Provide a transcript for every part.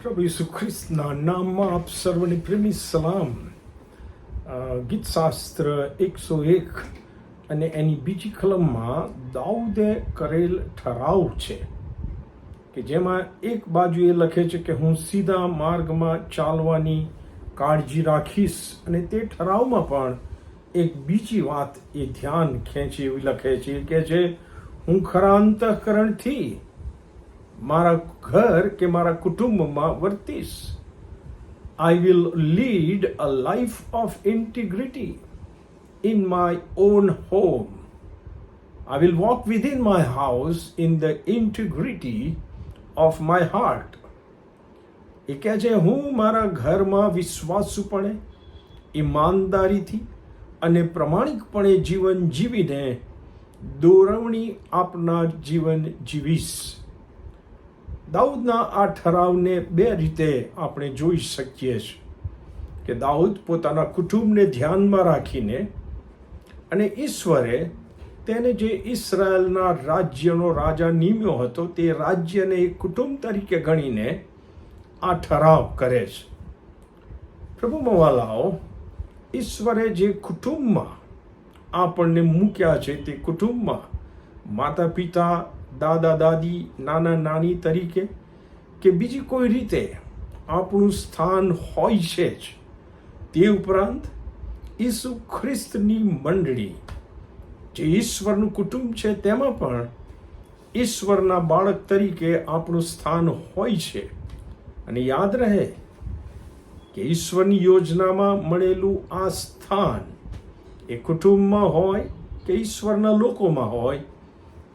પ્રભુ ઈસુ ખ્રિસ્તના નામમાં આપ સર્વને પ્રેમી સલામ. ગીતશાસ્ત્ર 101 અને એની બીજી કલમમાં દાઉદે કરેલ ઠરાવ છે કે જેમાં એક બાજુ એ લખે છે કે હું સીધા માર્ગમાં ચાલવાની કાળજી રાખીશ, અને તે ઠરાવમાં પણ એક બીજી વાત એ ધ્યાન ખેંચી એવી લખે છે કે છે હું ખરા અંતઃકરણથી મારા ઘર કે મારા કુટુંબમાં વર્તીશ. I will lead a life of integrity in my own home. I will walk within my house in the integrity of my heart. એ કહે છે હું મારા ઘરમાં વિશ્વાસુપણે, ઈમાનદારીથી અને પ્રમાણિકપણે જીવન જીવીને દોરવણી આપનાર જીવન જીવીશ. દાઉદના આ ઠરાવને બે રીતે આપણે જોઈ શકીએ છીએ કે દાઉદ પોતાના કુટુંબને ધ્યાનમાં રાખીને અને ઈશ્વરે તેને જે ઇસરાયેલના રાજ્યનો રાજા નિમ્યો હતો તે રાજ્યને એક કુટુંબ તરીકે ગણીને આ ઠરાવ કરે છે. પ્રભુમાં વાલાઓ, ઈશ્વરે જે કુટુંબમાં આપણને મૂક્યા છે તે કુટુંબમાં માતા પિતા, દાદા દાદી, નાના નાની તરીકે કે બીજી કોઈ રીતે આપણું સ્થાન હોય છે જ. તે ઉપરાંત ઈસુ ખ્રિસ્તની મંડળી જે ઈશ્વરનું કુટુંબ છે તેમાં પણ ઈશ્વરના બાળક તરીકે આપણું સ્થાન હોય છે. અને યાદ રહે કે ઈશ્વરની યોજનામાં મળેલું આ સ્થાન એ કુટુંબમાં હોય કે ઈશ્વરના લોકોમાં હોય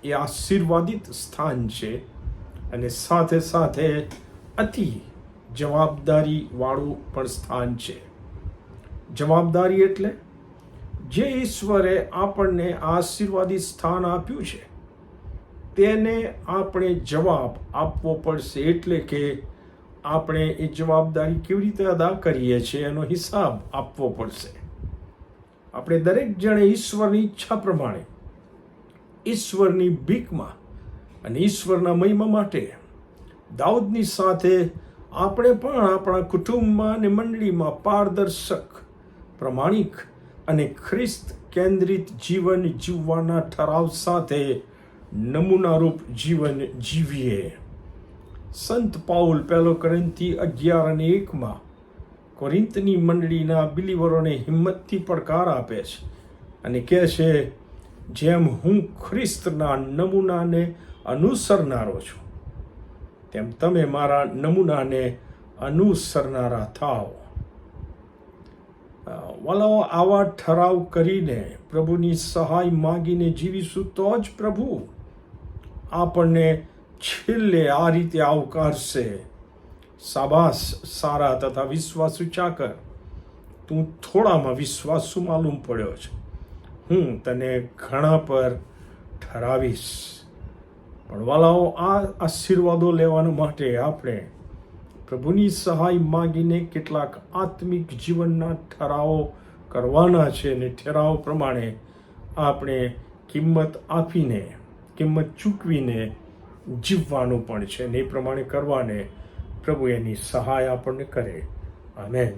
એ આશીર્વાદિત સ્થાન છે, અને સાથે સાથે અતિ જવાબદારીવાળું પણ સ્થાન છે. જવાબદારી એટલે જે ઈશ્વરે આપણને આશીર્વાદિત સ્થાન આપ્યું છે તેને આપણે જવાબ આપવો પડશે. એટલે કે આપણે એ જવાબદારી કેવી રીતે અદા કરીએ છીએ એનો હિસાબ આપવો પડશે. આપણે દરેક જણે ઈશ્વરની ઈચ્છા પ્રમાણે, ઈશ્વરની ભીખમાં અને ઈશ્વરના મહિમા માટે દાઉદની સાથે આપણે પણ આપણા કુટુંબમાં અને મંડળીમાં પારદર્શક, પ્રમાણિક અને ખ્રિસ્ત કેન્દ્રિત જીવન જીવવાના ઠરાવ સાથે નમૂનારૂપ જીવન જીવીએ. સંત પાઉલ 1 કોરિન્થી 11:1 કોરિન્થની મંડળીના બિલીવરોને હિંમતથી પડકાર આપે છે અને કહે છે જેમ હું ખ્રિસ્તના નમૂનાને અનુસરનારો છું તેમ તમે મારા નમૂનાને અનુસરનારા થાઓ. વાલાઓ, આવા ઠરાવ કરીને પ્રભુની સહાય માગીને જીવીશું તો જ પ્રભુ આપણને છેલ્લે આ રીતે આવકારશે. શાબાશ સારા તથા વિશ્વાસુ ચાકર, તું થોડામાં વિશ્વાસુ માલુમ પડ્યો છે, હું તને ઘણા પર ઠરાવીશ. પણ વાલાઓ, આ આશીર્વાદો લેવા માટે આપણે પ્રભુની સહાય માગીને કેટલાક આત્મિક જીવનના ઠરાવો કરવાના છે, અને ઠરાવ પ્રમાણે આપણે કિંમત આપીને, કિંમત ચૂકવીને જીવવાનું પણ છે, અને એ પ્રમાણે કરવાને પ્રભુ એની સહાય આપણને કરે. આમેન.